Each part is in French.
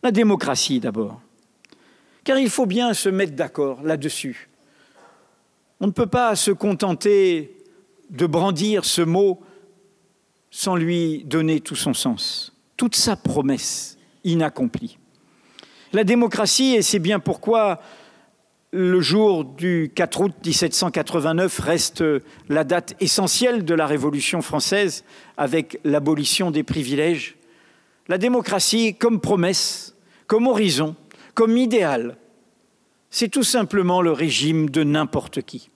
La démocratie d'abord. Car il faut bien se mettre d'accord là-dessus. On ne peut pas se contenter de brandir ce mot sans lui donner tout son sens, toute sa promesse inaccomplie. La démocratie, et c'est bien pourquoi le jour du 4 août 1789 reste la date essentielle de la Révolution française avec l'abolition des privilèges. La démocratie comme promesse, comme horizon, comme idéal, c'est tout simplement le régime de n'importe qui.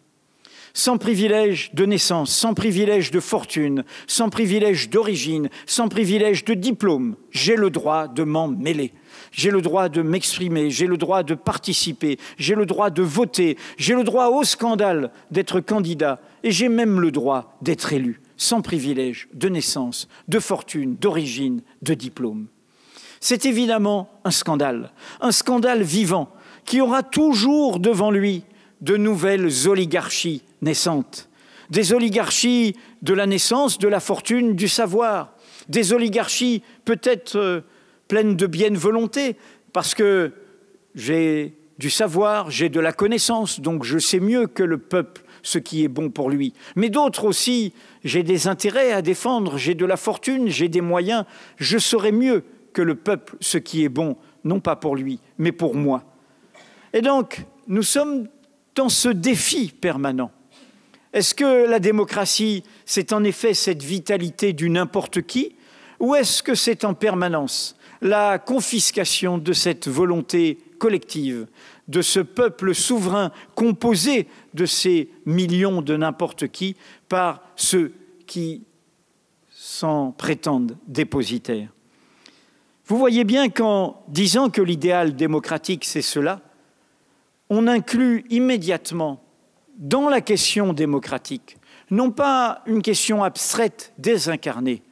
Sans privilège de naissance, sans privilège de fortune, sans privilège d'origine, sans privilège de diplôme, j'ai le droit de m'en mêler. J'ai le droit de m'exprimer, j'ai le droit de participer, j'ai le droit de voter, j'ai le droit au scandale d'être candidat et j'ai même le droit d'être élu, sans privilège de naissance, de fortune, d'origine, de diplôme. C'est évidemment un scandale vivant qui aura toujours devant lui de nouvelles oligarchies naissantes. Des oligarchies de la naissance, de la fortune, du savoir. Des oligarchies peut-être pleines de bonne volonté, parce que j'ai du savoir, j'ai de la connaissance, donc je sais mieux que le peuple ce qui est bon pour lui. Mais d'autres aussi, j'ai des intérêts à défendre, j'ai de la fortune, j'ai des moyens, je saurai mieux que le peuple ce qui est bon, non pas pour lui, mais pour moi. Et donc, nous sommes dans ce défi permanent. Est-ce que la démocratie, c'est en effet cette vitalité du n'importe qui, ou est-ce que c'est en permanence la confiscation de cette volonté collective, de ce peuple souverain composé de ces millions de n'importe qui par ceux qui s'en prétendent dépositaires? Vous voyez bien qu'en disant que l'idéal démocratique, c'est cela, on inclut immédiatement dans la question démocratique, non pas une question abstraite, désincarnée,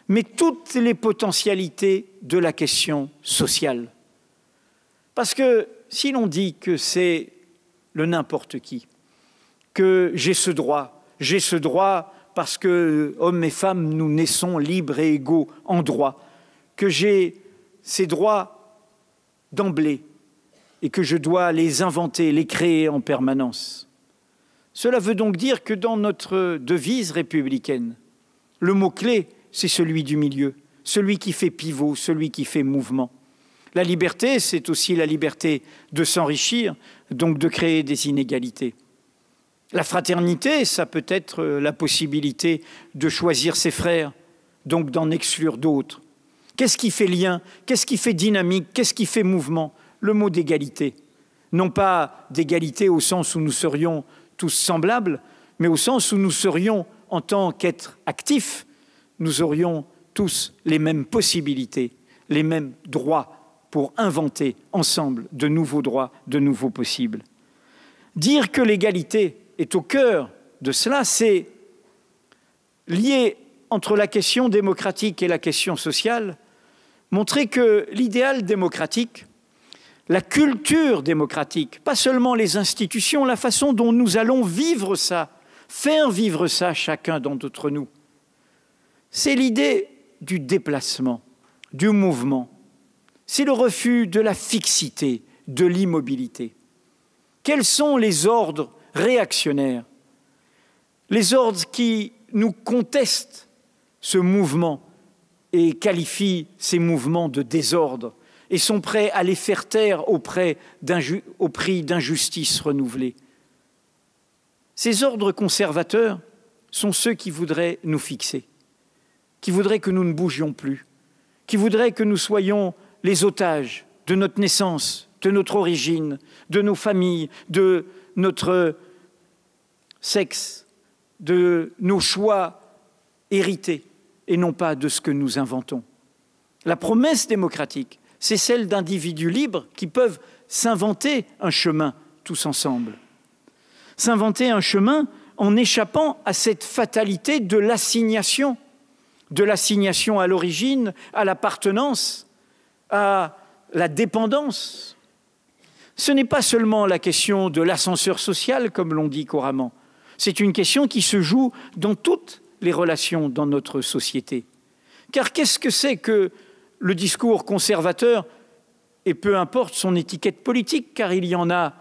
mais toutes les potentialités de la question sociale. Parce que si l'on dit que c'est le n'importe qui, que j'ai ce droit parce que hommes et femmes, nous naissons libres et égaux en droit, que j'ai ces droits d'emblée et que je dois les inventer, les créer en permanence. Cela veut donc dire que dans notre devise républicaine, le mot-clé, c'est celui du milieu, celui qui fait pivot, celui qui fait mouvement. La liberté, c'est aussi la liberté de s'enrichir, donc de créer des inégalités. La fraternité, ça peut être la possibilité de choisir ses frères, donc d'en exclure d'autres. Qu'est-ce qui fait lien? Qu'est-ce qui fait dynamique? Qu'est-ce qui fait mouvement? Le mot d'égalité. Non pas d'égalité au sens où nous serions tous semblables, mais au sens où nous serions, en tant qu'êtres actifs, nous aurions tous les mêmes possibilités, les mêmes droits pour inventer ensemble de nouveaux droits, de nouveaux possibles. Dire que l'égalité est au cœur de cela, c'est lier entre la question démocratique et la question sociale, montrer que l'idéal démocratique, la culture démocratique, pas seulement les institutions, la façon dont nous allons vivre ça, faire vivre ça chacun d'entre nous, c'est l'idée du déplacement, du mouvement. C'est le refus de la fixité, de l'immobilité. Quels sont les ordres réactionnaires? Les ordres qui nous contestent ce mouvement et qualifient ces mouvements de désordre et sont prêts à les faire taire au prix d'injustices renouvelées. Ces ordres conservateurs sont ceux qui voudraient nous fixer, qui voudraient que nous ne bougions plus, qui voudraient que nous soyons les otages de notre naissance, de notre origine, de nos familles, de notre sexe, de nos choix hérités, et non pas de ce que nous inventons. La promesse démocratique, c'est celle d'individus libres qui peuvent s'inventer un chemin tous ensemble. S'inventer un chemin en échappant à cette fatalité de l'assignation à l'origine, à l'appartenance, à la dépendance. Ce n'est pas seulement la question de l'ascenseur social, comme l'on dit couramment. C'est une question qui se joue dans toutes les relations dans notre société. Car qu'est-ce que c'est que le discours conservateur et peu importe son étiquette politique, car il y en a,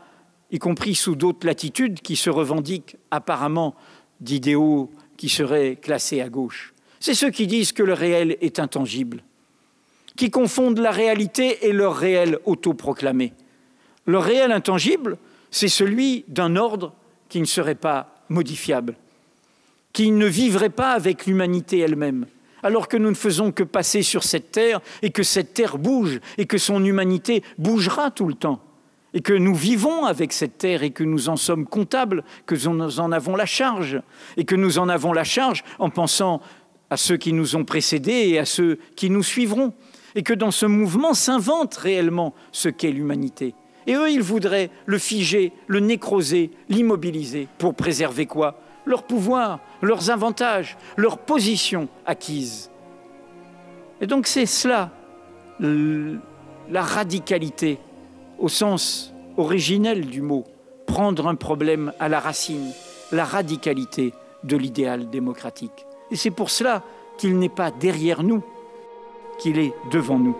y compris sous d'autres latitudes, qui se revendiquent apparemment d'idéaux qui seraient classés à gauche. C'est ceux qui disent que le réel est intangible, qui confondent la réalité et leur réel autoproclamé. Le réel intangible, c'est celui d'un ordre qui ne serait pas modifiable, qui ne vivrait pas avec l'humanité elle-même, alors que nous ne faisons que passer sur cette terre et que cette terre bouge et que son humanité bougera tout le temps et que nous vivons avec cette terre et que nous en sommes comptables, que nous en avons la charge et que nous en avons la charge en pensant à ceux qui nous ont précédés et à ceux qui nous suivront et que dans ce mouvement s'invente réellement ce qu'est l'humanité. Et eux, ils voudraient le figer, le nécroser, l'immobiliser pour préserver quoi ? Leur pouvoir, leurs avantages, leur position acquise. Et donc c'est cela, la radicalité, au sens originel du mot, prendre un problème à la racine, la radicalité de l'idéal démocratique. Et c'est pour cela qu'il n'est pas derrière nous, qu'il est devant nous.